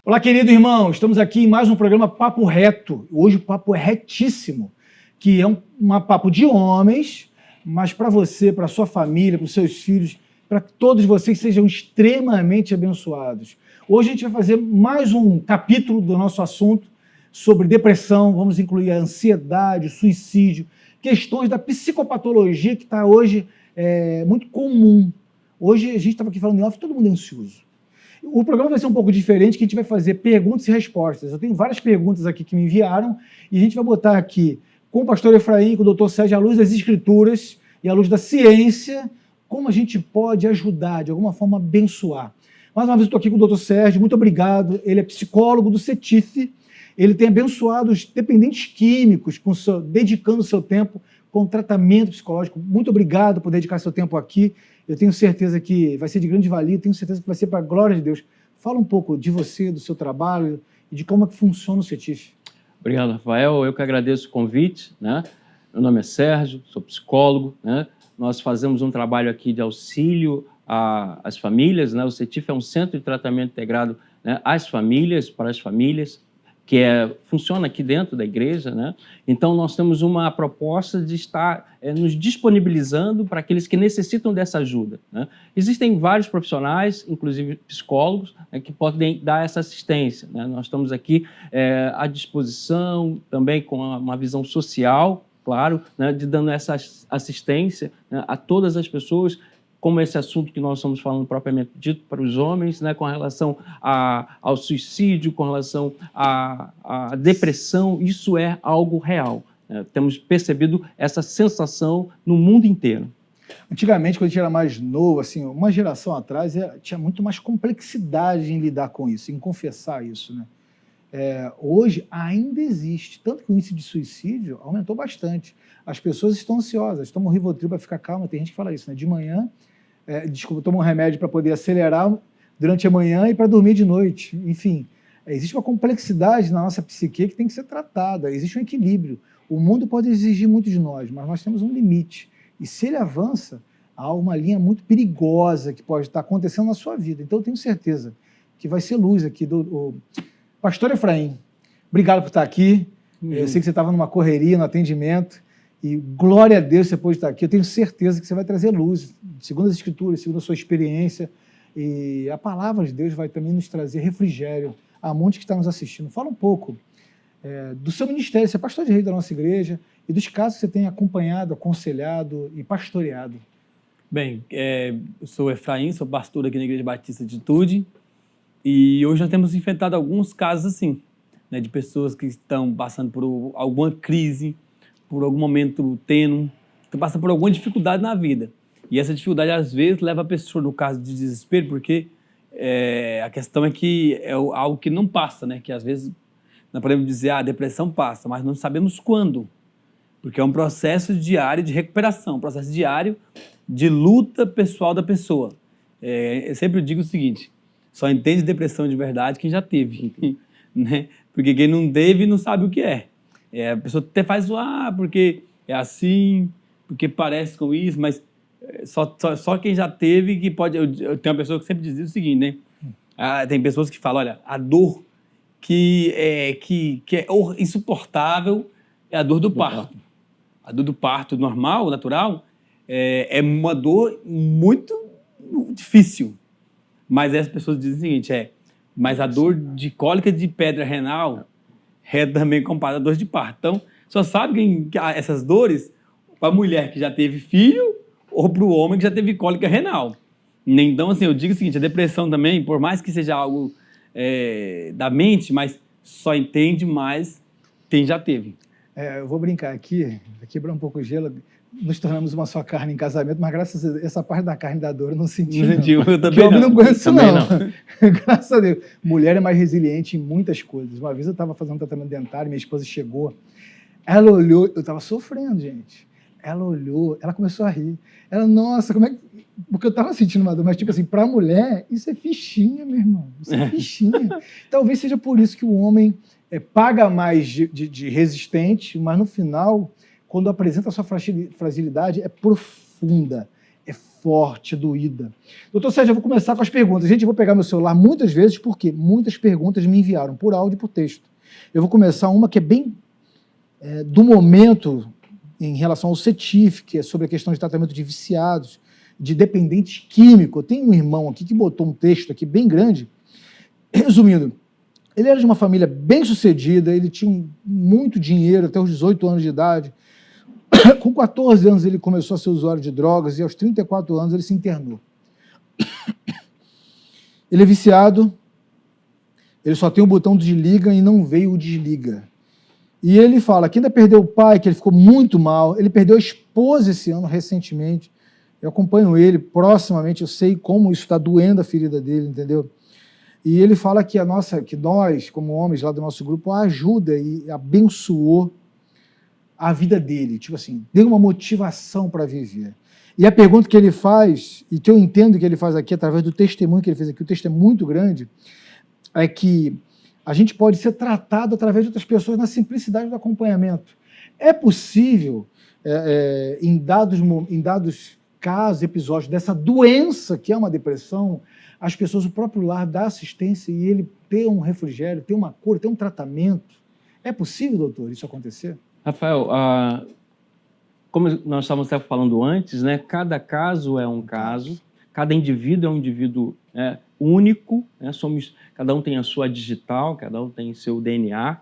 Olá, querido irmão, estamos aqui em mais um programa Papo Reto. Hoje o papo é retíssimo, que é um papo de homens, mas para você, para sua família, para os seus filhos, para que todos vocês sejam extremamente abençoados. Hoje a gente vai fazer mais um capítulo do nosso assunto sobre depressão, vamos incluir a ansiedade, o suicídio, questões da psicopatologia que está hoje muito comum. Hoje a gente estava aqui falando em off, todo mundo é ansioso. O programa vai ser um pouco diferente, que a gente vai fazer perguntas e respostas. Eu tenho várias perguntas aqui que me enviaram e a gente vai botar aqui com o pastor Efraim, com o doutor Sérgio, à luz das escrituras e à luz da ciência, como a gente pode ajudar, de alguma forma, abençoar. Mais uma vez eu estou aqui com o doutor Sérgio, muito obrigado. Ele é psicólogo do CETIF, ele tem abençoado os dependentes químicos, dedicando o seu tempo com tratamento psicológico. Muito obrigado por dedicar seu tempo aqui. Eu tenho certeza que vai ser de grande valia, tenho certeza que vai ser para a glória de Deus. Fala um pouco de você, do seu trabalho e de como é que funciona o CETIF. Obrigado, Rafael. Eu que agradeço o convite, né? Meu nome é Sérgio, sou psicólogo, né? Nós fazemos um trabalho aqui de auxílio às famílias, né? O CETIF é um centro de tratamento integrado, né, às famílias, para as famílias, que funciona aqui dentro da igreja, né? Então, nós temos uma proposta de estar nos disponibilizando para aqueles que necessitam dessa ajuda, né? Existem vários profissionais, inclusive psicólogos, né, que podem dar essa assistência, né? Nós estamos aqui à disposição, também com uma visão social, claro, né, de dando essa assistência, né, a todas as pessoas, como esse assunto que nós estamos falando propriamente dito para os homens, né, com relação ao suicídio, com relação à depressão, isso é algo real. Temos percebido essa sensação no mundo inteiro. Antigamente, quando a gente era mais novo, assim, uma geração atrás, tinha muito mais complexidade em lidar com isso, em confessar isso, né? Hoje ainda existe, tanto que o índice de suicídio aumentou bastante. As pessoas estão ansiosas, tomam Rivotril para ficar calma, tem gente que fala isso, né? De manhã, tomam um remédio para poder acelerar durante a manhã e para dormir de noite. Enfim, existe uma complexidade na nossa psique que tem que ser tratada, existe um equilíbrio. O mundo pode exigir muito de nós, mas nós temos um limite. E se ele avança, há uma linha muito perigosa que pode estar acontecendo na sua vida. Então eu tenho certeza que vai ser luz aqui do pastor Efraim. Obrigado por estar aqui. Eu sei que você estava numa correria, no atendimento, e glória a Deus você pode estar aqui. Eu tenho certeza que você vai trazer luz, segundo as Escrituras, segundo a sua experiência, e a palavra de Deus vai também nos trazer refrigério a muitos que estão nos assistindo. Fala um pouco do seu ministério, você é pastor de rei da nossa igreja, e dos casos que você tem acompanhado, aconselhado e pastoreado. Bem, eu sou Efraim, sou pastor aqui na Igreja Batista de Atitude, e hoje nós temos enfrentado alguns casos assim, né, de pessoas que estão passando por alguma crise, por algum momento tênue, que passam por alguma dificuldade na vida. E essa dificuldade, às vezes, leva a pessoa no caso de desespero, porque a questão é que é algo que não passa, né? Que às vezes nós podemos dizer, a depressão passa, mas não sabemos quando. Porque é um processo diário de recuperação, um processo diário de luta pessoal da pessoa. Eu sempre digo o seguinte, só entende depressão de verdade quem já teve, né? Porque quem não teve não sabe o que é. A pessoa até faz porque é assim, porque parece com isso, mas só quem já teve que pode... Eu tenho uma pessoa que sempre dizia o seguinte, né? Tem pessoas que falam, olha, a dor que é insuportável é a dor do parto. A dor do parto normal, natural, é uma dor muito difícil. Mas as pessoas dizem o seguinte, mas a dor de cólica de pedra renal é também comparada a dor de parto. Então, só sabe que essas dores para a mulher que já teve filho ou para o homem que já teve cólica renal. Então, assim, eu digo o seguinte, a depressão também, por mais que seja algo da mente, mas só entende mais quem já teve. Eu vou brincar aqui, vai quebrar um pouco o gelo. Nos tornamos uma só carne em casamento, mas graças a Deus, essa parte da carne da dor eu não senti. Não sentiu, eu também não. Homem não aguenta isso, não. Graças a Deus. Mulher é mais resiliente em muitas coisas. Uma vez eu estava fazendo um tratamento dentário, minha esposa chegou, ela olhou, eu estava sofrendo, gente. Ela olhou, ela começou a rir. Ela, nossa, como é que... Porque eu estava sentindo uma dor, mas tipo assim, para a mulher, isso é fichinha, meu irmão. Isso é fichinha. Talvez seja por isso que o homem paga mais de resistente, mas no final, quando apresenta a sua fragilidade, é profunda, é forte, doída. Doutor Sérgio, eu vou começar com as perguntas. Gente, eu vou pegar meu celular muitas vezes, porque muitas perguntas me enviaram por áudio e por texto. Eu vou começar uma que é bem do momento em relação ao CETIF, que é sobre a questão de tratamento de viciados, de dependente químico. Eu tenho um irmão aqui que botou um texto aqui bem grande. Resumindo, ele era de uma família bem-sucedida, ele tinha muito dinheiro até os 18 anos de idade. Com 14 anos ele começou a ser usuário de drogas e aos 34 anos ele se internou. Ele é viciado, ele só tem o botão de liga e não veio o desliga. E ele fala que ainda perdeu o pai, que ele ficou muito mal, ele perdeu a esposa esse ano recentemente. Eu acompanho ele proximamente, eu sei como isso está doendo a ferida dele, entendeu? E ele fala que nós, como homens lá do nosso grupo, ajuda e abençoou a vida dele, tipo assim, deu uma motivação para viver. E a pergunta que ele faz, e que eu entendo que ele faz aqui, através do testemunho que ele fez aqui, o texto é muito grande, é que a gente pode ser tratado através de outras pessoas na simplicidade do acompanhamento. É possível, em dados casos, episódios dessa doença que é uma depressão, as pessoas, o próprio lar, dar assistência e ele ter um refrigério, ter uma cura, ter um tratamento. É possível, doutor, isso acontecer? Rafael, como nós estávamos até falando antes, né, cada caso é um caso, cada indivíduo é um indivíduo único, né, cada um tem a sua digital, cada um tem seu DNA.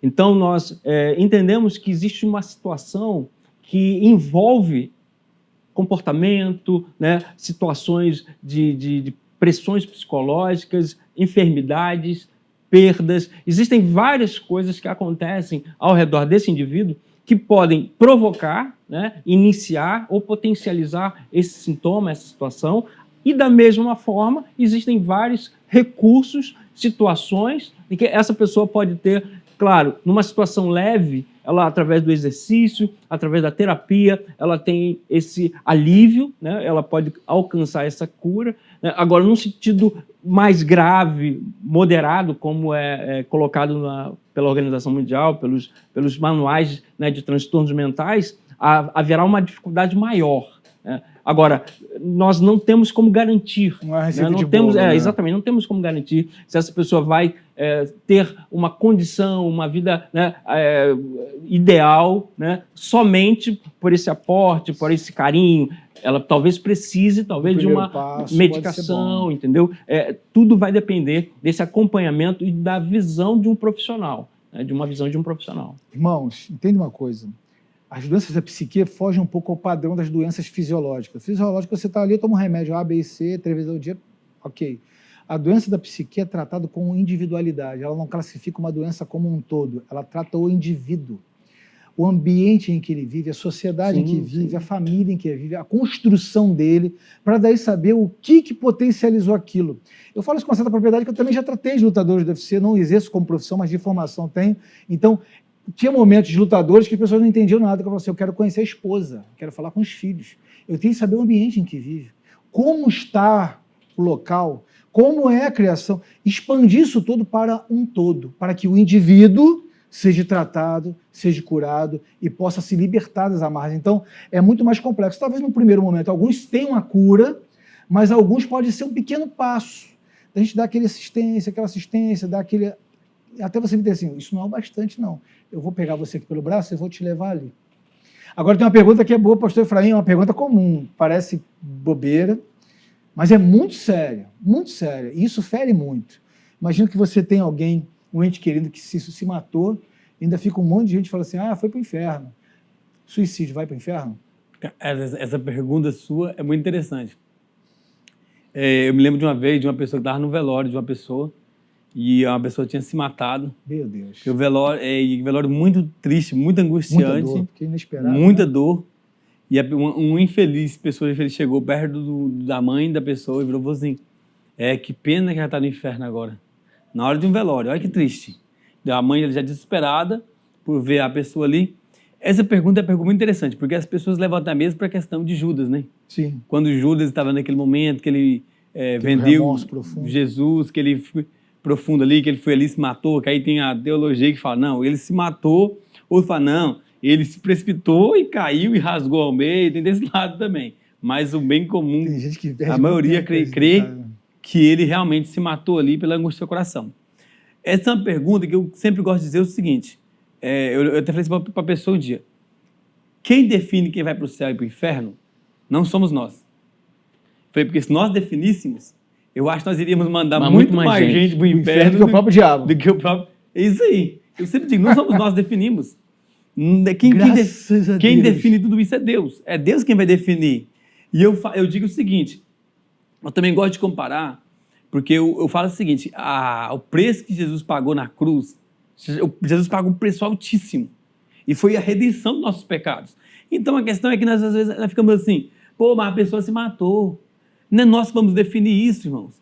Então, nós entendemos que existe uma situação que envolve comportamento, né, situações de pressões psicológicas, enfermidades, perdas. Existem várias coisas que acontecem ao redor desse indivíduo que podem provocar, né, iniciar ou potencializar esse sintoma, essa situação. E, da mesma forma, existem vários recursos, situações em que essa pessoa pode ter, claro, numa situação leve, ela, através do exercício, através da terapia, ela tem esse alívio, né? Ela pode alcançar essa cura. Né? Agora, num sentido mais grave, moderado, como é colocado pela Organização Mundial, pelos manuais, né, de transtornos mentais, haverá uma dificuldade maior. Né? Agora, nós não temos como garantir. Não é receita né? de bolo, né? Exatamente, não temos como garantir se essa pessoa vai ter uma condição, uma vida, né, ideal, né, somente por esse aporte, por esse carinho. Ela talvez precise, talvez, de uma medicação, entendeu? Tudo vai depender desse acompanhamento e da visão de um profissional, né, de uma visão de um profissional. Irmãos, entende uma coisa. As doenças da psique fogem um pouco ao padrão das doenças fisiológicas. Fisiológica, você está ali, toma um remédio A, B e C, 3 vezes ao dia, ok. A doença da psique é tratada com individualidade. Ela não classifica uma doença como um todo. Ela trata o indivíduo. O ambiente em que ele vive, a sociedade em que vive, a família em que ele vive, a construção dele, para daí saber o que potencializou aquilo. Eu falo isso com uma certa propriedade, que eu também já tratei de lutadores do UFC, não exerço como profissão, mas de formação tenho. Então, tinha momentos de lutadores que as pessoas não entendiam nada, que eu falava assim, eu quero conhecer a esposa, quero falar com os filhos, eu tenho que saber o ambiente em que vive, como está o local, como é a criação, expandir isso tudo para um todo, para que o indivíduo seja tratado, seja curado e possa se libertar das amarras. Então, é muito mais complexo. Talvez no primeiro momento alguns tenham a cura, mas alguns pode ser um pequeno passo. A gente dá aquela assistência, dá aquele... Até você me dizer assim, isso não é o bastante, não. Eu vou pegar você aqui pelo braço e vou te levar ali. Agora tem uma pergunta que é boa, pastor Efraim, é uma pergunta comum, parece bobeira, mas é muito séria, e isso fere muito. Imagina que você tem alguém, um ente querido que se matou, e ainda fica um monte de gente falando assim, foi para o inferno. Suicídio vai para o inferno? Essa pergunta sua é muito interessante. Eu me lembro de uma vez, de uma pessoa que estava no velório de uma pessoa, e uma pessoa tinha se matado. Meu Deus. O velório muito triste, muito angustiante. Muita dor, porque inesperado. Muita dor. E um pessoa infeliz chegou perto da mãe da pessoa e falou assim, que pena que ela está no inferno agora. Na hora de um velório, olha que triste. A mãe já desesperada por ver a pessoa ali. Essa pergunta é uma pergunta muito interessante, porque as pessoas levantam a mesa para a questão de Judas, né? Sim. Quando Judas estava naquele momento que ele vendeu Jesus, que ele foi profundo ali, que ele foi ali e se matou, que aí tem a teologia que fala, não, ele se matou, ou fala, não, ele se precipitou e caiu e rasgou ao meio, tem desse lado também. mas o bem comum, Tem gente que perde a maioria muito tempo, crê cara. que ele realmente se matou ali pela angústia do seu coração. Essa é uma pergunta que eu sempre gosto de dizer o seguinte, eu até falei isso para a pessoa um dia, quem define quem vai para o céu e para o inferno não somos nós. Falei, porque se nós definíssemos, eu acho que nós iríamos mandar Mas muito mais gente para o O inferno do que o próprio diabo. do que o próprio... É isso aí. Eu sempre digo, não somos nós que definimos. Graças a Quem Deus. define tudo isso é Deus. É Deus quem vai definir. E eu digo o seguinte, eu também gosto de comparar, porque eu falo o seguinte, o preço que Jesus pagou na cruz, Jesus pagou um preço altíssimo. E foi a redenção dos nossos pecados. Então a questão é que nós às vezes nós ficamos assim, pô, mas a pessoa se matou. Não é nós que vamos definir isso, irmãos.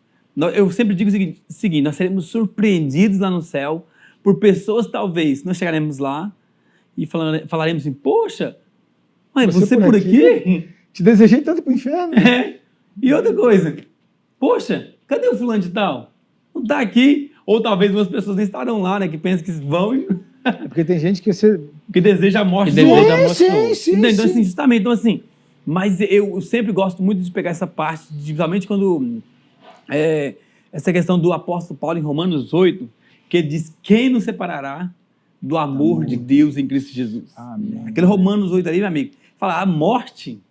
Eu sempre digo o seguinte, nós seremos surpreendidos lá no céu por pessoas, talvez, nós chegaremos lá e falaremos assim, poxa, mas você por aqui? Te desejei tanto pro inferno. E outra coisa, poxa, cadê o fulano de tal? Não está aqui. Ou talvez umas pessoas nem estarão lá, né, que pensam que vão e... É porque tem gente que você... que deseja a morte Que do deseja outro. a morte do outro. Sim. Assim, justamente, então assim, mas eu sempre gosto muito de pegar essa parte, principalmente quando essa questão do apóstolo Paulo em Romanos 8, que ele diz, quem nos separará do amor de Deus em Cristo Jesus? Amém. Aquele Romanos 8 ali, meu amigo, fala, a morte,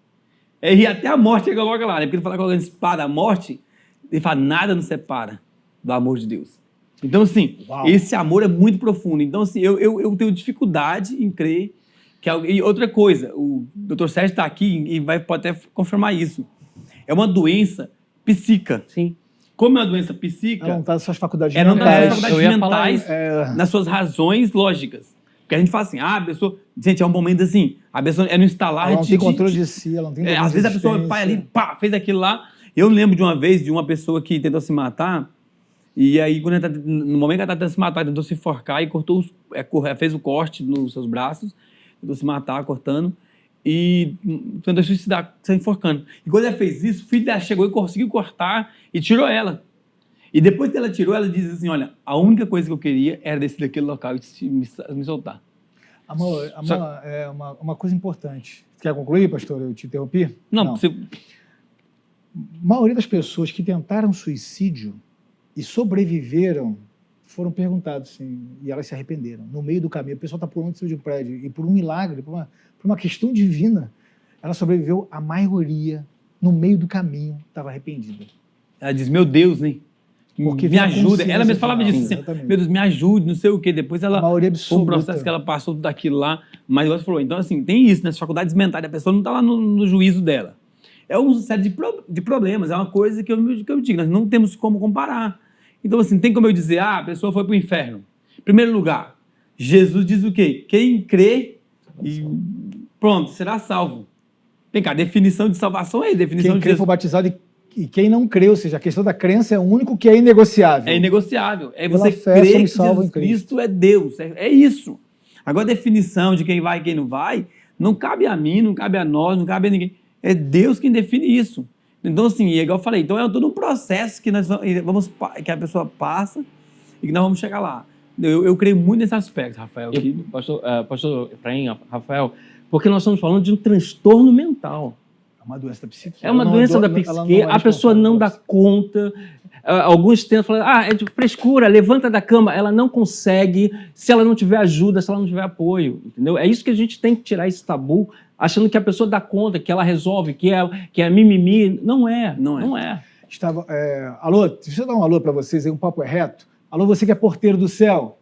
e até a morte ele coloca lá, né? Porque ele fala colocando espada, a morte, ele fala, nada nos separa do amor de Deus. Então, assim, Uau. esse amor é muito profundo. Então, assim, eu tenho dificuldade em crer que... E outra coisa, o Dr. Sérgio está aqui e pode até confirmar isso. É uma doença psíquica. Sim. Como é uma doença psíquica... Ela não está nas suas faculdades Ela não está nas mentais. suas eu faculdades ia falar mentais, nas suas razões lógicas. Porque a gente fala assim, a pessoa... Gente, é um momento assim, a pessoa é no instalar... Ela não tem controle de si, ela não tem às vezes a pessoa vai ali, pá, fez aquilo lá. Eu lembro de uma vez de uma pessoa que tentou se matar, e aí, no momento que ela tentou se matar, tentou se enforcar e cortou fez o corte nos seus braços, tentou se matar, cortando, e tentou suicidar, se enforcando. E quando ela fez isso, o filho dela chegou e conseguiu cortar e tirou ela. E depois que ela tirou, ela disse assim, olha, a única coisa que eu queria era descer daquele local e me soltar. Amor, é uma coisa importante. Quer concluir, pastor? Eu te interrompi? Não. A maioria das pessoas que tentaram suicídio e sobreviveram foram perguntados, assim, e elas se arrependeram. No meio do caminho, o pessoal está pulando de cima de um prédio, e por um milagre, por uma questão divina, ela sobreviveu. A maioria, no meio do caminho, estava arrependida. Ela diz, meu Deus, né? Porque me ajuda. Ela mesma falava final, disso, assim, exatamente. meu Deus, me ajude, não sei o quê. Depois ela... A maioria Foi um absoluta. processo que ela passou tudo aquilo lá, mas ela falou, então assim, tem isso, nas faculdades mentais, a pessoa não está lá no juízo dela. É uma série de problemas, é uma coisa que eu digo, nós não temos como comparar. Então assim, tem como eu dizer, a pessoa foi para o inferno. Em primeiro lugar, Jesus diz o quê? Quem crê e pronto, será salvo. Vem cá, definição de salvação é definição Quem de crê Jesus. for batizado e quem não crê, ou seja, a questão da crença é o único que é inegociável. É inegociável. É Pela você fé, crer que somos salvos Jesus em Cristo. Cristo é Deus. É isso. Agora, a definição de quem vai e quem não vai, não cabe a mim, não cabe a nós, não cabe a ninguém. É Deus quem define isso. Então, assim, é igual eu falei, então é todo um processo que que a pessoa passa e que nós vamos chegar lá. Eu creio muito nesse aspecto, Rafael. Pastor Efraim, Rafael, porque nós estamos falando de um transtorno mental. É uma doença da psique. É uma doença da psique, a pessoa não dá conta. Alguns tentam falar, é de frescura, levanta da cama. Ela não consegue se ela não tiver ajuda, se ela não tiver apoio, entendeu? É isso que a gente tem que tirar esse tabu, achando que a pessoa dá conta, que ela resolve, que é mimimi. Não é. Alô, deixa eu dar um alô para vocês aí, um papo é reto. Alô, você que é porteiro do céu,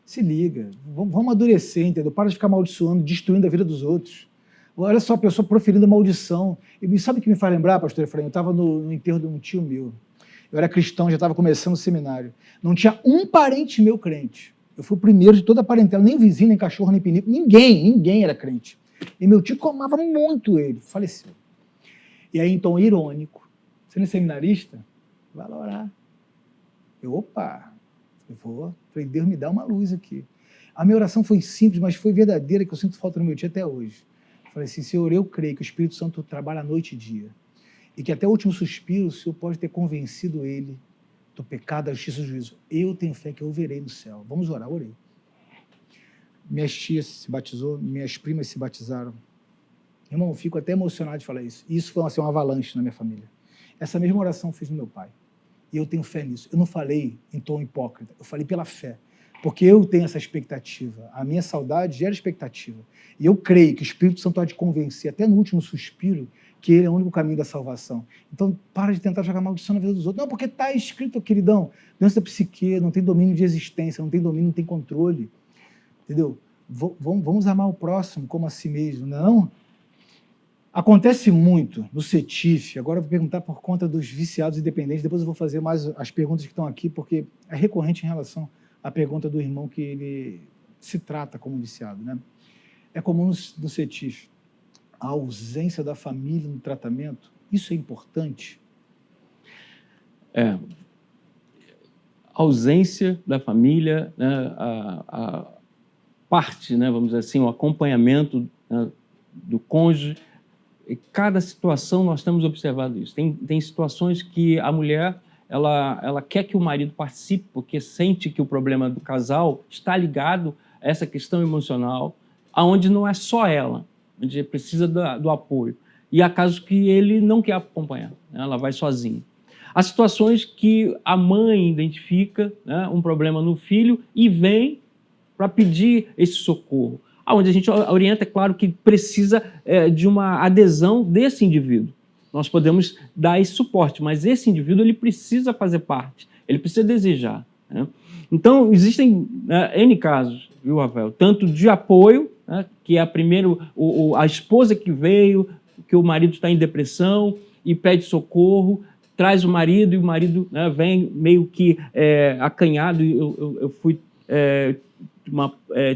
se liga, vamos amadurecer, entendeu? Para de ficar amaldiçoando, destruindo a vida dos outros. Olha só a pessoa proferindo maldição. E sabe o que me faz lembrar, pastor Efraim? Eu estava no enterro de um tio meu. Eu era cristão, já estava começando o seminário. Não tinha um parente meu crente. Eu fui o primeiro de toda a parentela, nem vizinho, nem cachorro, nem pinico. Ninguém era crente. E meu tio amava muito ele, faleceu. E aí, então, irônico, você não é seminarista? Vai lá orar. Opa, eu vou. Falei, Deus me dá uma luz aqui. A minha oração foi simples, mas foi verdadeira, que eu sinto falta no meu tio até hoje. Falei assim, Senhor, eu creio que o Espírito Santo trabalha noite e dia. E que até o último suspiro o Senhor pode ter convencido ele do pecado, da justiça e do juízo. Eu tenho fé que eu verei no céu. Vamos orar, orei. Minhas tias se batizou, minhas primas se batizaram. Irmão, eu fico até emocionado de falar isso. Isso foi assim, uma avalanche na minha família. Essa mesma oração eu fiz no meu pai. E eu tenho fé nisso. Eu não falei em tom hipócrita, eu falei pela fé. Porque eu tenho essa expectativa. A minha saudade gera expectativa. E eu creio que o Espírito Santo pode convencer, até no último suspiro, que ele é o único caminho da salvação. Então, para de tentar jogar maldição na vida dos outros. Não, porque está escrito, queridão, dentro da psique, não tem domínio de existência, não tem domínio, não tem controle. Entendeu? Vamos amar o próximo como a si mesmo, não? Acontece muito no CETIF, agora eu vou perguntar por conta dos viciados e dependentes, depois eu vou fazer mais as perguntas que estão aqui, porque é recorrente em relação à pergunta do irmão que ele se trata como viciado, né? É comum no CETIF a ausência da família no tratamento, isso é importante? A ausência da família, né, a parte, né, vamos dizer assim, o acompanhamento, né, do cônjuge. Em cada situação nós temos observado isso. Tem situações que a mulher ela quer que o marido participe porque sente que o problema do casal está ligado a essa questão emocional, aonde não é só ela, onde precisa do apoio. E há casos que ele não quer acompanhar, né? Ela vai sozinha. Há situações que a mãe identifica, né, um problema no filho e vem para pedir esse socorro. Onde a gente orienta, é claro, que precisa de uma adesão desse indivíduo. Nós podemos dar esse suporte, mas esse indivíduo ele precisa fazer parte, ele precisa desejar, né? Então, existem N casos, viu, Rafael? Tanto de apoio, né, que é primeiro a esposa que veio, que o marido está em depressão e pede socorro, traz o marido e o marido, né, vem meio que acanhado. Eu fui...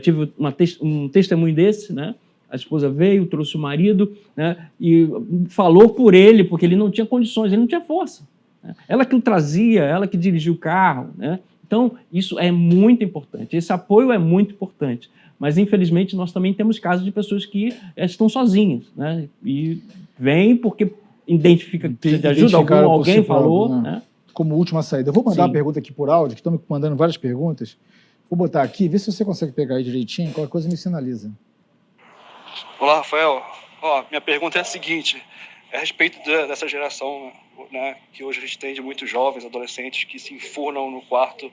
tive um testemunho desse, né? A esposa veio, trouxe o marido, né, e falou por ele, porque ele não tinha condições, ele não tinha força, né? Ela que o trazia, ela que dirigia o carro, né? Então, isso é muito importante, esse apoio é muito importante. Mas, infelizmente, nós também temos casos de pessoas que estão sozinhas, né? E vêm porque identifica que precisa de ajuda, alguém falou, né? Como última saída. Eu vou mandar Sim. uma pergunta aqui por áudio, que estão me mandando várias perguntas. Vou botar aqui, vê se você consegue pegar aí direitinho, qualquer coisa me sinaliza. Olá, Rafael. Minha pergunta é a seguinte, a respeito dessa geração, né, que hoje a gente tem de muitos jovens, adolescentes, que se enfurnam no quarto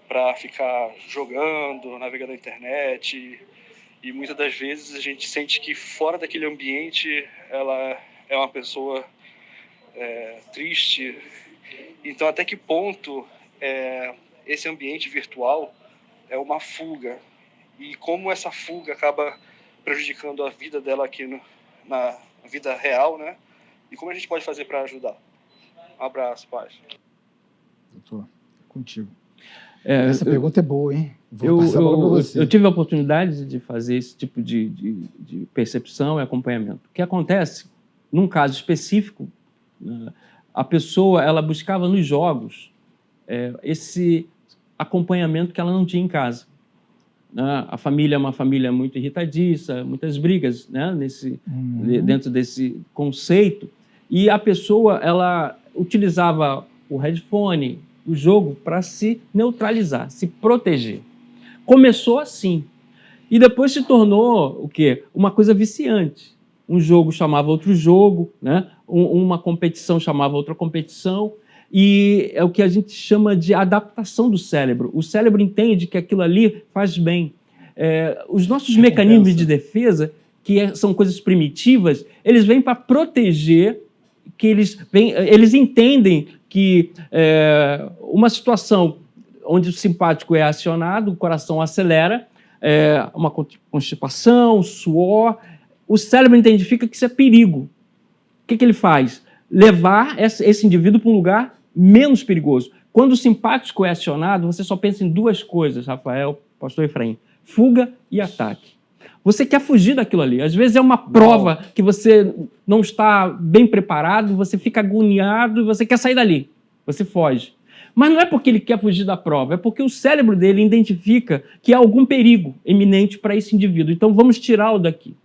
para ficar jogando, navegando na internet, e muitas das vezes a gente sente que fora daquele ambiente ela é uma pessoa triste. Então, até que ponto esse ambiente virtual é uma fuga, e como essa fuga acaba prejudicando a vida dela aqui na vida real, né? E como a gente pode fazer para ajudar? Um abraço, paz. Doutor, contigo. Essa pergunta é boa, hein? Vou passar a bola para você. Eu tive a oportunidade de fazer esse tipo de percepção e acompanhamento. O que acontece, num caso específico, a pessoa ela buscava nos jogos esse acompanhamento que ela não tinha em casa. A família é uma família muito irritadiça, muitas brigas, né, dentro desse conceito, e a pessoa ela utilizava o headphone, o jogo, para se neutralizar, se proteger. Começou assim, e depois se tornou o quê? Uma coisa viciante. Um jogo chamava outro jogo, né? Uma competição chamava outra competição, e é o que a gente chama de adaptação do cérebro. O cérebro entende que aquilo ali faz bem. Os nossos mecanismos de defesa, que são coisas primitivas, eles vêm para proteger, que eles entendem que uma situação onde o simpático é acionado, o coração acelera, uma constipação, suor, o cérebro identifica que isso é perigo. O que ele faz? Levar esse indivíduo para um lugar menos perigoso. Quando o simpático é acionado, você só pensa em duas coisas, Rafael, pastor Efraim: fuga e ataque. Você quer fugir daquilo ali. Às vezes é uma prova que você não está bem preparado, você fica agoniado e você quer sair dali. Você foge. Mas não é porque ele quer fugir da prova, é porque o cérebro dele identifica que há algum perigo iminente para esse indivíduo. Então vamos tirá-lo daqui.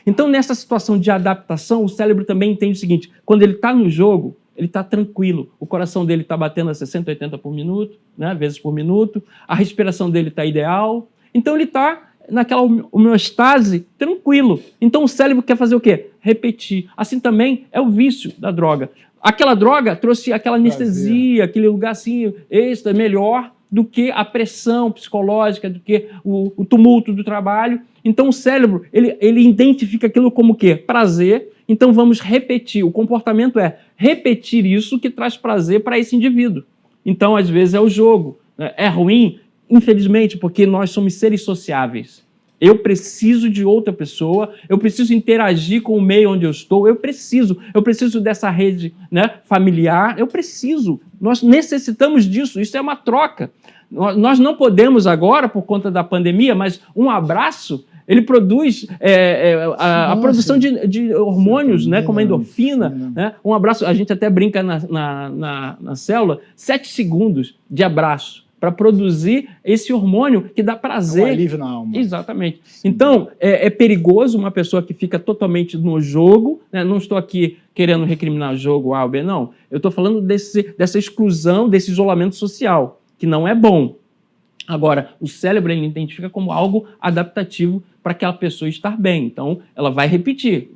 Então, nessa situação de adaptação, o cérebro também entende o seguinte: quando ele está no jogo, ele está tranquilo, o coração dele está batendo a 60, 80 por minuto, né, vezes por minuto, a respiração dele está ideal, então ele está naquela homeostase, tranquilo. Então o cérebro quer fazer o quê? Repetir. Assim também é o vício da droga. Aquela droga trouxe aquela anestesia, aquele lugar assim, extra, melhor do que a pressão psicológica, do que o tumulto do trabalho. Então o cérebro, ele identifica aquilo como o quê? Prazer. Então vamos repetir. O comportamento é repetir isso que traz prazer para esse indivíduo. Então, às vezes, é o jogo. É ruim, infelizmente, porque nós somos seres sociáveis. Eu preciso de outra pessoa, eu preciso interagir com o meio onde eu estou, eu preciso dessa rede, né, familiar, nós necessitamos disso, isso é uma troca. Nós não podemos agora, por conta da pandemia, mas um abraço, ele produz a produção de hormônios, né, como a endorfina. Né? Um abraço, a gente até brinca na célula, 7 segundos de abraço para produzir esse hormônio que dá prazer. É um alívio na alma. Exatamente. Sim. Então, é perigoso uma pessoa que fica totalmente no jogo, né? Não estou aqui querendo recriminar o jogo A ou B, não. Eu estou falando dessa exclusão, desse isolamento social, que não é bom. Agora, o cérebro ele identifica como algo adaptativo para aquela pessoa estar bem. Então, ela vai repetir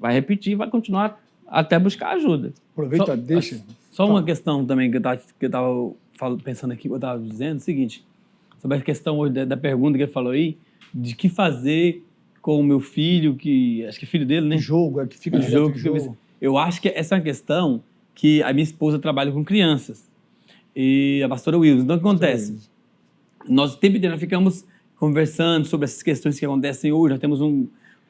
e vai continuar até buscar ajuda. Aproveita, deixa. Só uma questão também que eu estava pensando aqui, eu estava dizendo o seguinte, sobre a questão hoje da pergunta que ele falou aí, de que fazer com o meu filho, que acho que é filho dele, né? Jogo, é que fica de jogo. Eu acho que essa é uma questão que a minha esposa trabalha com crianças. E a pastora Wilson. Então, o que acontece? Nós o tempo inteiro ficamos conversando sobre essas questões que acontecem hoje. Nós temos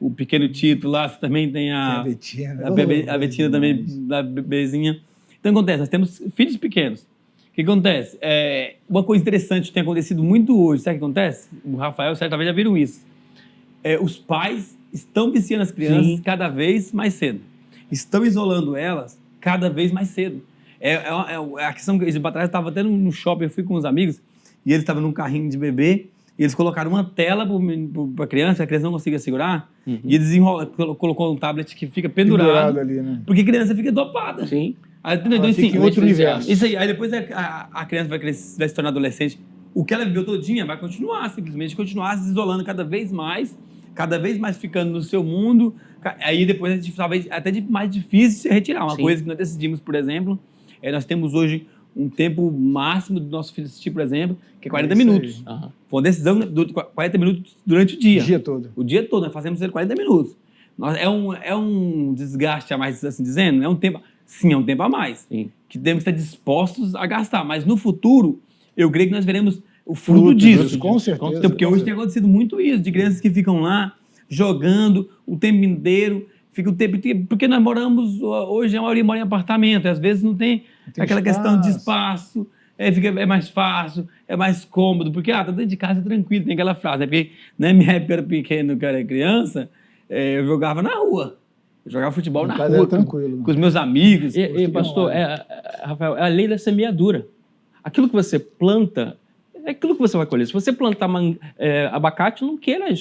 o pequeno Tito lá, também tem a Betina também, da bebezinha. Então, o que acontece? Nós temos filhos pequenos. O que acontece? Uma coisa interessante que tem acontecido muito hoje, sabe o que acontece? O Rafael, certamente já viram isso. Os pais estão viciando as crianças cada vez mais cedo. Estão isolando elas cada vez mais cedo. A questão que eu estava até no shopping, eu fui com uns amigos, e eles estavam num carrinho de bebê, e eles colocaram uma tela para a criança não conseguia segurar, e eles colocou um tablet que fica pendurado ali, né? Porque a criança fica dopada. Sim. Aí, então, assim, em outro universo. Isso aí depois a criança vai se tornar adolescente. O que ela viveu todinha vai continuar, simplesmente continuar se isolando cada vez mais ficando no seu mundo. Aí depois talvez até mais difícil se retirar. Uma coisa que nós decidimos, por exemplo, nós temos hoje um tempo máximo do nosso filho assistir, por exemplo, que é 40 minutos. Foi uma decisão de 40 minutos durante o dia. O dia todo. O dia todo, nós fazemos ele 40 minutos. É um desgaste a mais, assim dizendo? É um tempo... Sim, é um tempo a mais. Sim. Que devemos estar dispostos a gastar. Mas no futuro, eu creio que nós veremos o fruto disso. Com certeza. Porque hoje tem acontecido muito isso, de crianças que ficam lá jogando o tempo inteiro, fica o tempo inteiro, porque nós moramos, hoje a maioria mora em apartamento, e às vezes não tem aquela questão de espaço, é mais fácil, é mais cômodo, porque tá dentro de casa tranquilo, tem aquela frase, porque na minha época era pequeno, que eu era criança, eu jogava na rua. Eu jogava futebol na rua, com os meus amigos. E pastor, Rafael, é a lei da semeadura. Aquilo que você planta, é aquilo que você vai colher. Se você plantar abacate, não queira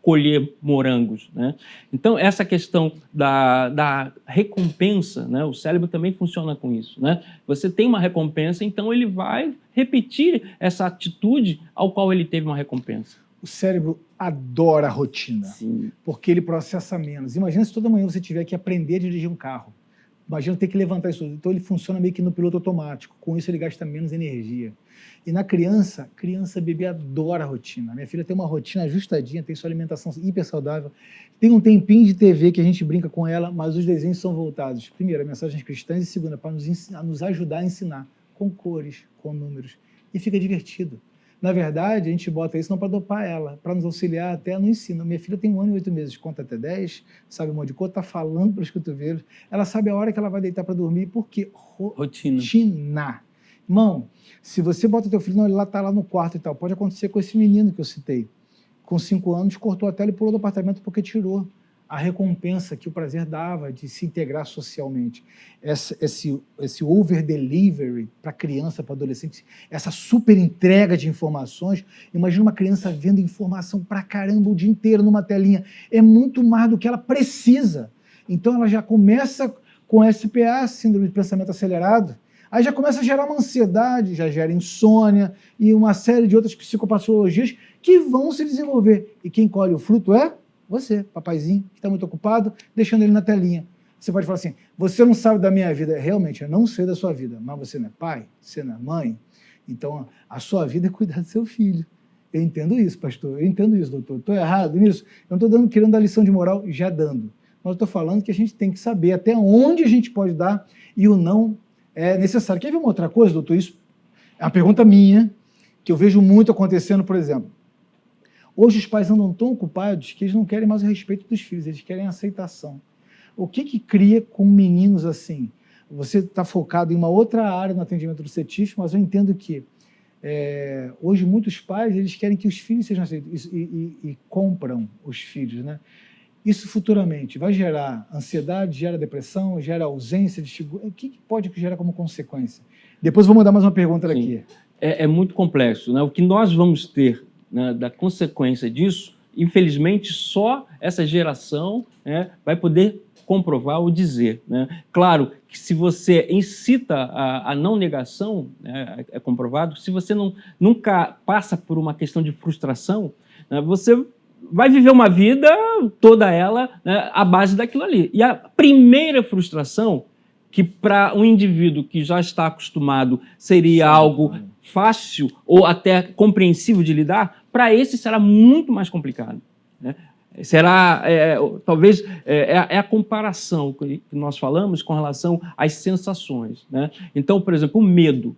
colher morangos, né? Então, essa questão da recompensa, né? O cérebro também funciona com isso, né? Você tem uma recompensa, então ele vai repetir essa atitude ao qual ele teve uma recompensa. O cérebro adora a rotina, porque ele processa menos. Imagina se toda manhã você tiver que aprender a dirigir um carro. Imagina ter que levantar isso. Então ele funciona meio que no piloto automático. Com isso ele gasta menos energia. E na criança, bebê adora a rotina. Minha filha tem uma rotina ajustadinha, tem sua alimentação hiper saudável. Tem um tempinho de TV que a gente brinca com ela, mas os desenhos são voltados, primeiro, a mensagens cristãs e segunda, para nos ajudar a ensinar com cores, com números. E fica divertido. Na verdade, a gente bota isso não para dopar ela, para nos auxiliar até no ensino. Minha filha tem 1 ano e 8 meses, conta até 10, sabe um monte de coisa, está falando para os cotovelos, ela sabe a hora que ela vai deitar para dormir, porque rotina. Irmão, se você bota teu filho, não, ele está lá no quarto e tal, pode acontecer com esse menino que eu citei. Com 5 anos, cortou a tela e pulou do apartamento porque tirou a recompensa que o prazer dava de se integrar socialmente. Esse over-delivery para criança, para adolescente, essa super entrega de informações. Imagina uma criança vendo informação pra caramba o dia inteiro numa telinha. É muito mais do que ela precisa. Então ela já começa com SPA, síndrome de pensamento acelerado. Aí já começa a gerar uma ansiedade, já gera insônia e uma série de outras psicopatologias que vão se desenvolver. E quem colhe o fruto é você, papaizinho, que está muito ocupado, deixando ele na telinha. Você pode falar assim, você não sabe da minha vida. Realmente, eu não sei da sua vida, mas você não é pai, você não é mãe. Então, a sua vida é cuidar do seu filho. Eu entendo isso, pastor. Eu entendo isso, doutor. Estou errado nisso? Eu não estou querendo dar lição de moral, já dando. Mas estou falando que a gente tem que saber até onde a gente pode dar e o não é necessário. Quer ver uma outra coisa, doutor? Isso é uma pergunta minha, que eu vejo muito acontecendo, por exemplo. Hoje os pais andam tão ocupados que eles não querem mais o respeito dos filhos, eles querem a aceitação. O que cria com meninos assim? Você está focado em uma outra área no atendimento do CETIF, mas eu entendo que hoje muitos pais eles querem que os filhos sejam aceitos e compram os filhos, né? Isso futuramente vai gerar ansiedade, gera depressão, gera ausência de figura. O que pode gerar como consequência? Depois vou mandar mais uma pergunta daqui. É muito complexo, né? O que nós vamos ter, né, da consequência disso, infelizmente, só essa geração, né, vai poder comprovar ou dizer, né? Claro que se você incita a não negação, né, é comprovado, se você nunca passa por uma questão de frustração, né, você vai viver uma vida, toda ela, né, à base daquilo ali. E a primeira frustração, que para um indivíduo que já está acostumado seria algo fácil ou até compreensível de lidar, para esse será muito mais complicado, né? Será, talvez, a comparação que nós falamos com relação às sensações, né? Então, por exemplo, o medo.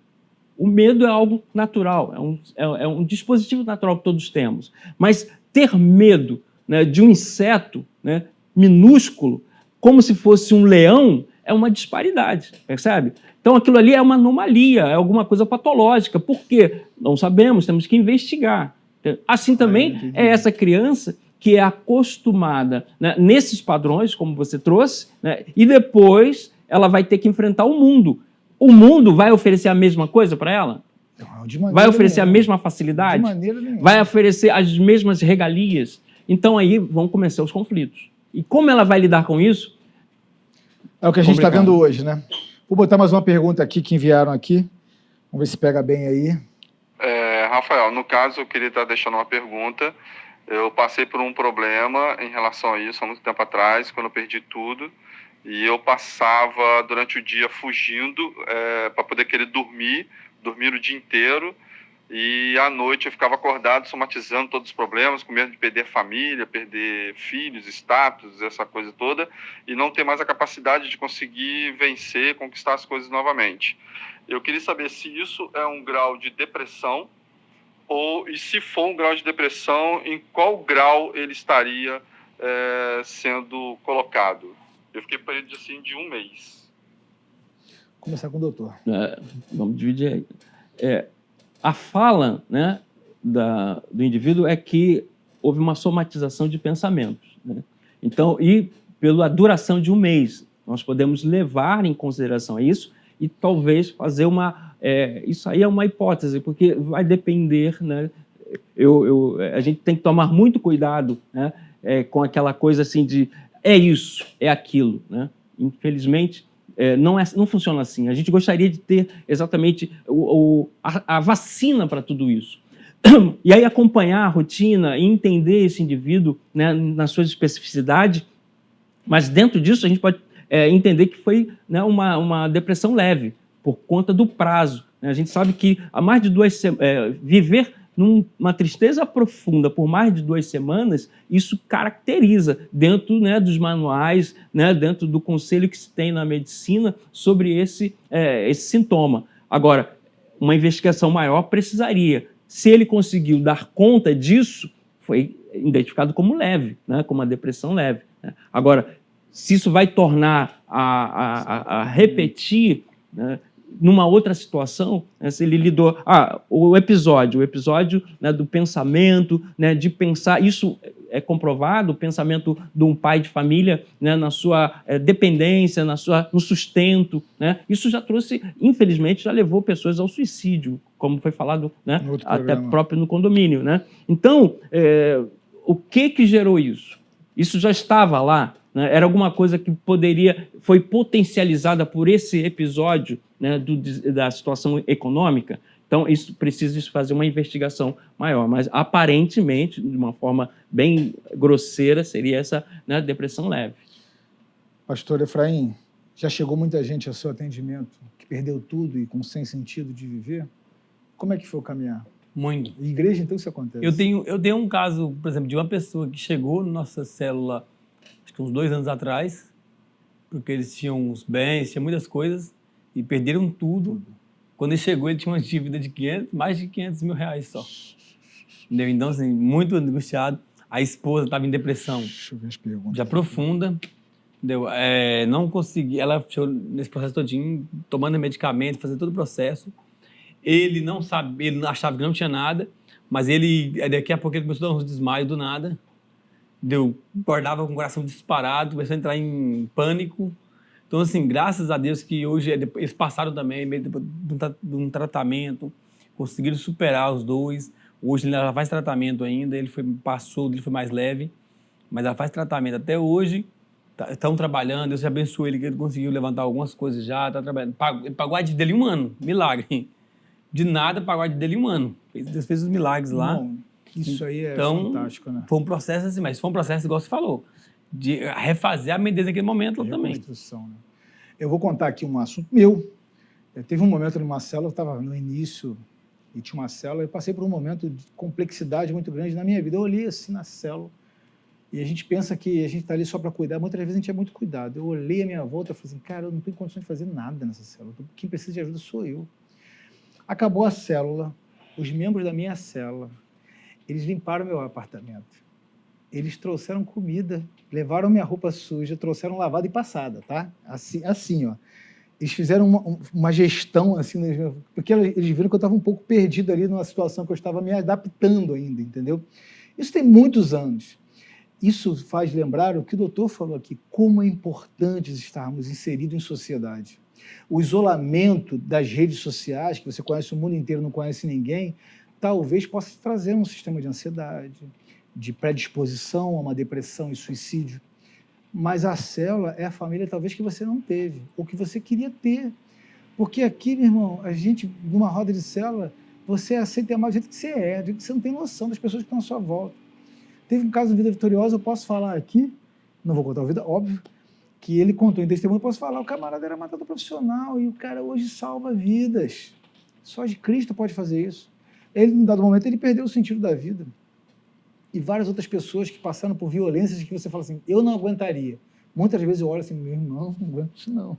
O medo é algo natural, é um dispositivo natural que todos temos. Mas ter medo, né, de um inseto, né, minúsculo, como se fosse um leão, é uma disparidade, percebe? Então, aquilo ali é uma anomalia, é alguma coisa patológica. Por quê? Não sabemos, temos que investigar. Assim também é essa criança que é acostumada, né, nesses padrões, como você trouxe, né, e depois ela vai ter que enfrentar o mundo. O mundo vai oferecer a mesma coisa para ela? Não, vai oferecer a mesma facilidade? De maneira nenhuma. Vai oferecer as mesmas regalias? Então aí vão começar os conflitos. E como ela vai lidar com isso? É o que a gente está vendo hoje, né? Vou botar mais uma pergunta aqui que enviaram aqui. Vamos ver se pega bem aí. Rafael, no caso eu queria estar deixando uma pergunta. Eu passei por um problema em relação a isso há muito tempo atrás, quando eu perdi tudo. E eu passava durante o dia fugindo para poder querer dormir o dia inteiro. E à noite eu ficava acordado, somatizando todos os problemas, com medo de perder família, perder filhos, status, essa coisa toda, e não ter mais a capacidade de conseguir vencer, conquistar as coisas novamente. Eu queria saber se isso é um grau de depressão, e se for um grau de depressão, em qual grau ele estaria sendo colocado. Eu fiquei período assim, de 1 mês. Vou começar com o doutor. Vamos dividir aí. A fala, né, do indivíduo é que houve uma somatização de pensamentos, né? Então, e pela duração de 1 mês, nós podemos levar em consideração isso e talvez fazer isso aí é uma hipótese, porque vai depender, né? A gente tem que tomar muito cuidado, né, com aquela coisa assim de isso, é aquilo, né? Infelizmente, não funciona assim. A gente gostaria de ter exatamente a vacina para tudo isso. E aí acompanhar a rotina e entender esse indivíduo, né, na sua especificidade, mas dentro disso a gente pode entender que foi, né, uma depressão leve, por conta do prazo, né? A gente sabe que há mais de 2 semanas, viver numa tristeza profunda por mais de 2 semanas, isso caracteriza dentro, né, dos manuais, né, dentro do conselho que se tem na medicina sobre esse sintoma. Agora, uma investigação maior precisaria. Se ele conseguiu dar conta disso, foi identificado como leve, né, como uma depressão leve, né? Agora, se isso vai tornar a repetir, né, numa outra situação, né, se ele lidou... o episódio, né, do pensamento, né, de pensar... Isso é comprovado, o pensamento de um pai de família, né, na sua dependência, no sustento, né? Isso já trouxe, infelizmente, já levou pessoas ao suicídio, como foi falado, né, até próprio no condomínio, né? Então, o que gerou isso? Isso já estava lá, né? Era alguma coisa que foi potencializada por esse episódio, né, da situação econômica? Então, isso precisa fazer uma investigação maior. Mas, aparentemente, de uma forma bem grosseira, seria essa, né, depressão leve. Pastor Efraim, já chegou muita gente ao seu atendimento que perdeu tudo e com sem sentido de viver? Como é que foi o caminhar? Muito. Igreja, então, isso acontece? Eu tenho um caso, por exemplo, de uma pessoa que chegou na nossa célula, acho que uns 2 anos atrás, porque eles tinham uns bens, tinham muitas coisas, e perderam tudo. Quando ele chegou, ele tinha uma dívida de mais de 500 mil reais só. Entendeu? Então, assim, muito angustiado. A esposa estava em depressão Deixa eu ver as perguntas. já profunda. Entendeu? Não conseguia, ela ficou nesse processo todinho, tomando medicamento, fazendo todo o processo. Ele não sabe, ele achava que não tinha nada, mas daqui a pouco ele começou a dar uns desmaios do nada. Acordava com o coração disparado, começou a entrar em pânico. Então, assim, graças a Deus que hoje eles passaram também, meio de um tratamento, conseguiram superar os dois. Hoje ela faz tratamento ainda, ele foi mais leve, mas ela faz tratamento até hoje. Estão trabalhando, Deus abençoe ele, que ele conseguiu levantar algumas coisas já, está trabalhando. Ele pagou a dívida dele em 1 ano, milagre. De nada, pagou a dívida dele em 1 ano. Deus fez os milagres lá. Não, isso aí é então, fantástico, né? Foi um processo assim, mas foi um processo, igual você falou, de refazer a mente dele naquele momento lá também. Né? Eu vou contar aqui um assunto meu. Teve um momento numa célula, eu estava no início e tinha uma célula, eu passei por um momento de complexidade muito grande na minha vida. Eu olhei assim na célula e a gente pensa que a gente está ali só para cuidar, muitas vezes a gente é muito cuidado. Eu olhei a minha volta e falei assim, cara, eu não tenho condições de fazer nada nessa célula, quem precisa de ajuda sou eu. Acabou a célula, os membros da minha célula, eles limparam meu apartamento. Eles trouxeram comida, levaram minha roupa suja, trouxeram lavada e passada, tá? Assim, ó. Eles fizeram uma gestão, assim, porque eles viram que eu estava um pouco perdido ali numa situação que eu estava me adaptando ainda, entendeu? Isso tem muitos anos. Isso faz lembrar o que o doutor falou aqui, como é importante estarmos inseridos em sociedade. O isolamento das redes sociais, que você conhece o mundo inteiro, não conhece ninguém, talvez possa trazer um sistema de ansiedade, de predisposição a uma depressão e suicídio. Mas a célula é a família talvez que você não teve, ou que você queria ter. Porque aqui, meu irmão, a gente, numa roda de célula, você aceita e amar do jeito que você é, do jeito que você não tem noção das pessoas que estão à sua volta. Teve um caso de Vida Vitoriosa, eu posso falar aqui, não vou contar a vida, óbvio, que ele contou em testemunho, eu posso falar, o camarada era matador profissional e o cara hoje salva vidas. Só de Cristo pode fazer isso. Ele, num dado momento, ele perdeu o sentido da vida. E várias outras pessoas que passaram por violências que você fala assim, eu não aguentaria. Muitas vezes eu olho assim, meu irmão, não aguento isso não.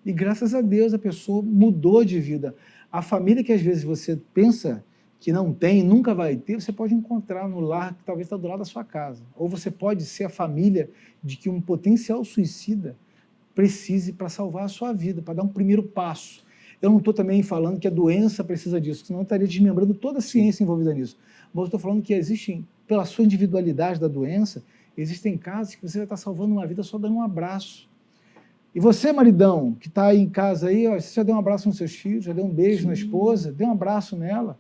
E graças a Deus a pessoa mudou de vida. A família que às vezes você pensa que não tem, nunca vai ter, você pode encontrar no lar que talvez está do lado da sua casa. Ou você pode ser a família de que um potencial suicida precise para salvar a sua vida, para dar um primeiro passo. Eu não estou também falando que a doença precisa disso, senão eu estaria desmembrando toda a ciência envolvida nisso. Mas eu estou falando que existem, pela sua individualidade da doença, existem casos que você vai estar salvando uma vida só dando um abraço. E você, maridão, que está aí em casa aí, ó, você já deu um abraço nos seus filhos, já deu um beijo na esposa, deu um abraço nela.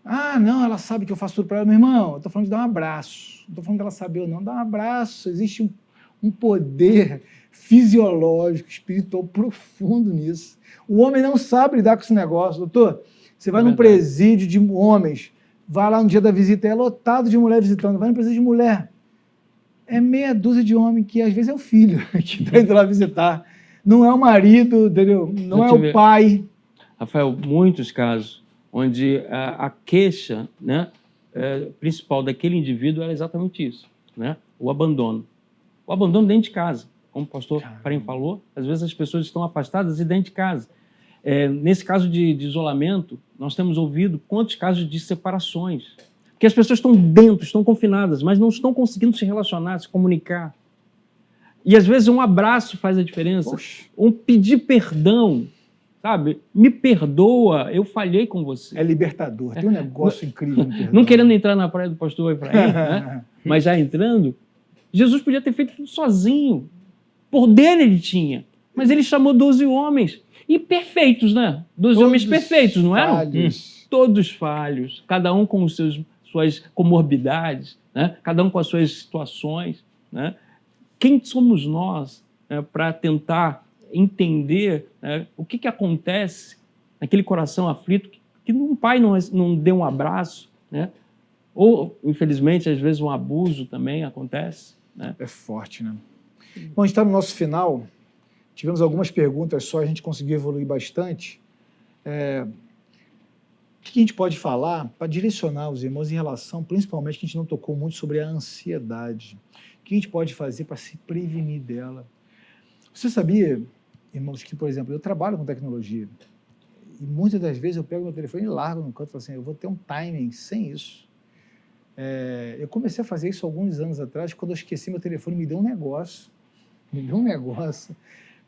Ah, não, ela sabe que eu faço tudo para ela. Meu irmão, eu estou falando de dar um abraço. Não estou falando dela saber ou não, dá um abraço. Existe um poder fisiológico, espiritual profundo nisso. O homem não sabe lidar com esse negócio. Doutor, você vai num presídio de homens, vai lá no dia da visita, é lotado de mulher visitando, vai no presídio de mulher. É meia dúzia de homem que às vezes é o filho que está indo lá visitar. Não é o marido, entendeu? Não é o pai. Rafael, muitos casos onde a queixa, né, principal daquele indivíduo era exatamente isso, né? O abandono. O abandono dentro de casa, como o pastor Efraim falou, às vezes as pessoas estão afastadas e dentro de casa. Nesse caso de isolamento, nós temos ouvido quantos casos de separações, porque as pessoas estão dentro, estão confinadas, mas não estão conseguindo se relacionar, se comunicar. E às vezes um abraço faz a diferença, um pedir perdão, sabe? Me perdoa, eu falhei com você. É libertador, tem um negócio incrível no perdão. Não querendo entrar na praia do pastor Efraim, né? Mas já entrando, Jesus podia ter feito tudo sozinho. Por dele ele tinha. Mas ele chamou 12 homens. E perfeitos, né? 12 homens perfeitos, não eram? Todos falhos. Cada um com suas comorbidades, né? Cada um com as suas situações, né? quem somos nós, né, para tentar entender, né, o que acontece naquele coração aflito que um pai não deu um abraço, né? Ou, infelizmente, às vezes um abuso também acontece, né? É forte, né? Bom, a gente está no nosso final. Tivemos algumas perguntas só, a gente conseguiu evoluir bastante. O que a gente pode falar para direcionar os irmãos em relação, principalmente, que a gente não tocou muito sobre a ansiedade. O que a gente pode fazer para se prevenir dela? Você sabia, irmãos, que, por exemplo, eu trabalho com tecnologia e muitas das vezes eu pego meu telefone e largo no canto e falo assim, eu vou ter um timing sem isso. Eu comecei a fazer isso alguns anos atrás, quando eu esqueci meu telefone, me deu um negócio.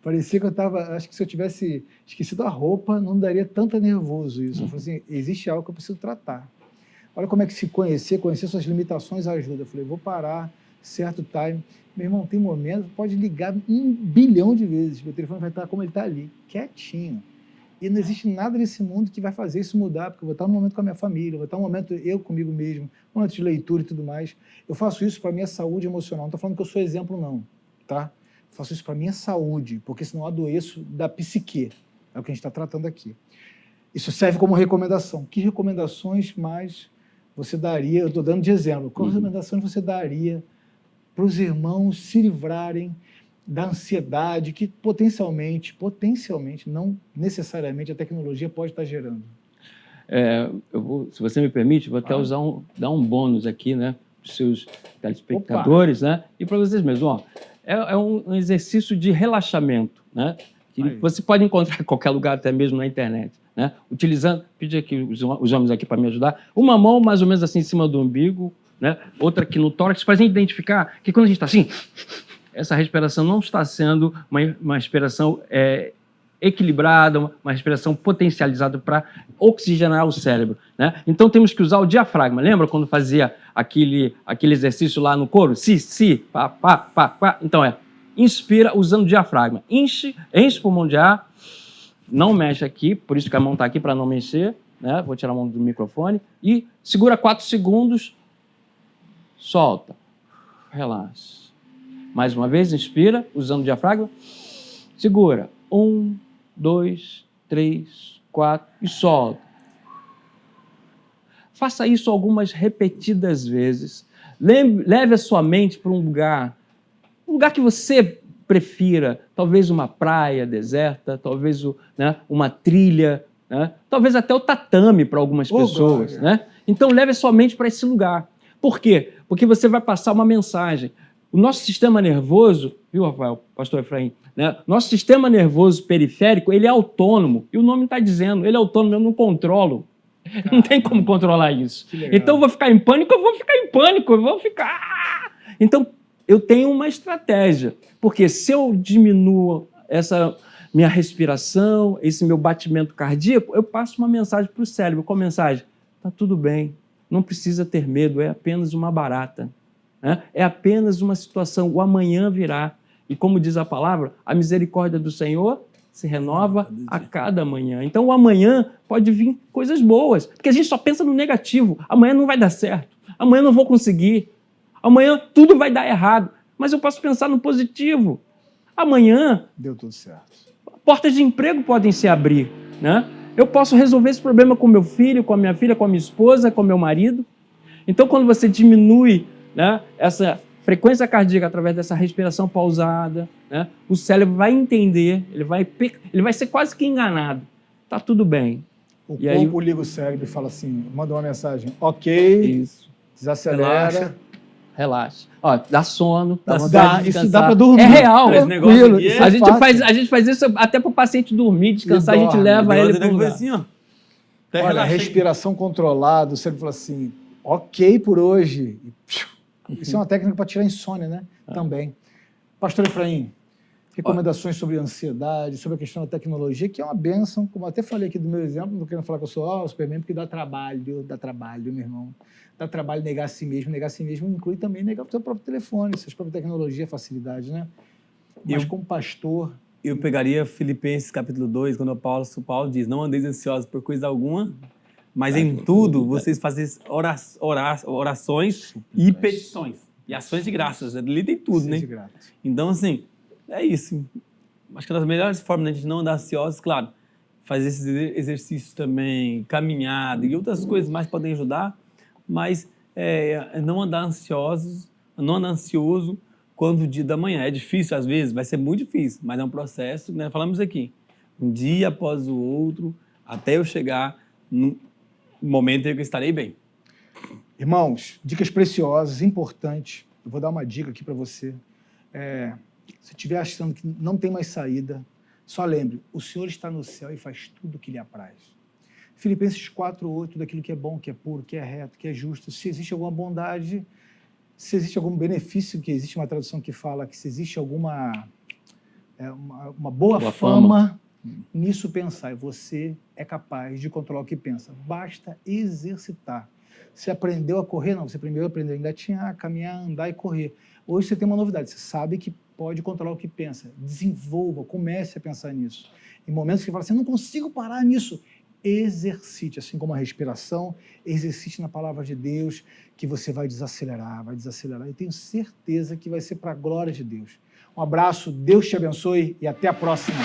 Parecia que eu estava, acho que se eu tivesse esquecido a roupa, não daria tanto nervoso isso. Eu falei assim, existe algo que eu preciso tratar. Olha como é que se conhecer suas limitações ajuda. Eu falei, vou parar, certo time. Meu irmão, tem momento, pode ligar 1 bilhão de vezes, meu telefone vai estar como ele está ali, quietinho. E não existe nada nesse mundo que vai fazer isso mudar, porque eu vou estar no momento com a minha família, vou estar no momento eu comigo mesmo, um momento de leitura e tudo mais. Eu faço isso para a minha saúde emocional. Não estou falando que eu sou exemplo, não, tá? Eu faço isso para a minha saúde, porque senão eu adoeço da psique. É o que a gente está tratando aqui. Isso serve como recomendação. Que recomendações mais você daria? Eu estou dando de exemplo. Quais recomendações você daria para os irmãos se livrarem da ansiedade que potencialmente, não necessariamente a tecnologia pode estar gerando? Se você me permite, vou até dar um bônus aqui, né, para os seus telespectadores, né, e para vocês mesmos. Ó, é um exercício de relaxamento, né, que você pode encontrar em qualquer lugar, até mesmo na internet, né, utilizando, pedir aqui os homens aqui para me ajudar, uma mão mais ou menos assim em cima do umbigo, né, outra aqui no tórax, para a gente identificar que quando a gente está assim, essa respiração não está sendo uma respiração equilibrada, uma respiração potencializada para oxigenar o cérebro, né? Então temos que usar o diafragma. Lembra quando fazia aquele exercício lá no coro? Si, pá, pá, pá, pá. Então inspira usando o diafragma. Enche o pulmão de ar, não mexe aqui, por isso que a mão está aqui para não mexer, né? Vou tirar a mão do microfone e segura 4 segundos, solta, relaxa. Mais uma vez, inspira, usando o diafragma. Segura. 1, 2, 3, 4 e solta. Faça isso algumas repetidas vezes. Leve a sua mente para um lugar que você prefira. Talvez uma praia deserta, talvez uma trilha, né? Talvez até o tatame para algumas pessoas. Né? Então, leve a sua mente para esse lugar. Por quê? Porque você vai passar uma mensagem. O nosso sistema nervoso, viu, Rafael, pastor Efraim, né? Nosso sistema nervoso periférico, ele é autônomo. E o nome está dizendo, ele é autônomo, eu não controlo. Não tem como controlar isso. Então, eu vou ficar em pânico, eu vou ficar... Então, eu tenho uma estratégia. Porque se eu diminuo essa minha respiração, esse meu batimento cardíaco, eu passo uma mensagem para o cérebro. Qual mensagem? Está tudo bem, não precisa ter medo, é apenas uma barata. É apenas uma situação, o amanhã virá. E como diz a palavra, a misericórdia do Senhor se renova a cada manhã. Então o amanhã pode vir coisas boas, porque a gente só pensa no negativo. Amanhã não vai dar certo, amanhã não vou conseguir, amanhã tudo vai dar errado. Mas eu posso pensar no positivo. Amanhã... deu tudo certo. Portas de emprego podem se abrir, né? Eu posso resolver esse problema com meu filho, com a minha filha, com a minha esposa, com o meu marido. Então quando você diminui, né, essa frequência cardíaca através dessa respiração pausada, né, o cérebro vai entender, ele vai ser quase que enganado. Tá tudo bem. O corpo liga o cérebro e fala assim, manda uma mensagem, ok, isso. Desacelera. Relaxa. Ó, dá sono, isso dá para dormir. É real. A gente faz isso até para o paciente dormir, descansar, a gente leva ele para o lugar. Assim, ó. Olha, a respiração controlada, o cérebro fala assim, ok por hoje. Isso é uma técnica para tirar insônia, né? Também. Pastor Efraim, recomendações sobre ansiedade, sobre a questão da tecnologia, que é uma bênção, como eu até falei aqui do meu exemplo, não querendo falar que eu sou o Superman, porque dá trabalho, meu irmão. Dá trabalho negar a si mesmo inclui também negar o seu próprio telefone, suas próprias tecnologias, facilidade, né? Mas como pastor... Eu pegaria Filipenses capítulo 2, quando o Paulo diz, não andeis ansiosos por coisa alguma, mas em tudo vocês fazem orações e petições. E ações de graças, ali tem tudo, né? Seja grato. Então, assim, é isso. Acho que uma das melhores formas de a gente não andar ansiosos, claro, fazer esses exercícios também, caminhada e outras coisas mais podem ajudar, mas não andar ansioso quando o dia da manhã. É difícil, às vezes, vai ser muito difícil, mas é um processo, né? Falamos aqui, um dia após o outro, até eu chegar no momento em que eu estarei bem. Irmãos, dicas preciosas, importantes. Eu vou dar uma dica aqui para você. Se estiver achando que não tem mais saída, só lembre, o Senhor está no céu e faz tudo o que lhe apraz. Filipenses 4:8, tudo aquilo que é bom, que é puro, que é reto, que é justo. Se existe alguma bondade, se existe algum benefício, que existe uma tradução que fala que se existe alguma uma boa fama, nisso pensar. Você é capaz de controlar o que pensa. Basta exercitar. Você aprendeu a correr? Não, você primeiro aprendeu a engatinhar, caminhar, andar e correr. Hoje você tem uma novidade, você sabe que pode controlar o que pensa. Desenvolva, comece a pensar nisso. Em momentos que você fala assim, não consigo parar nisso, exercite, assim como a respiração, exercite na palavra de Deus, que você vai desacelerar, e tenho certeza que vai ser para a glória de Deus. Um abraço, Deus te abençoe e até a próxima.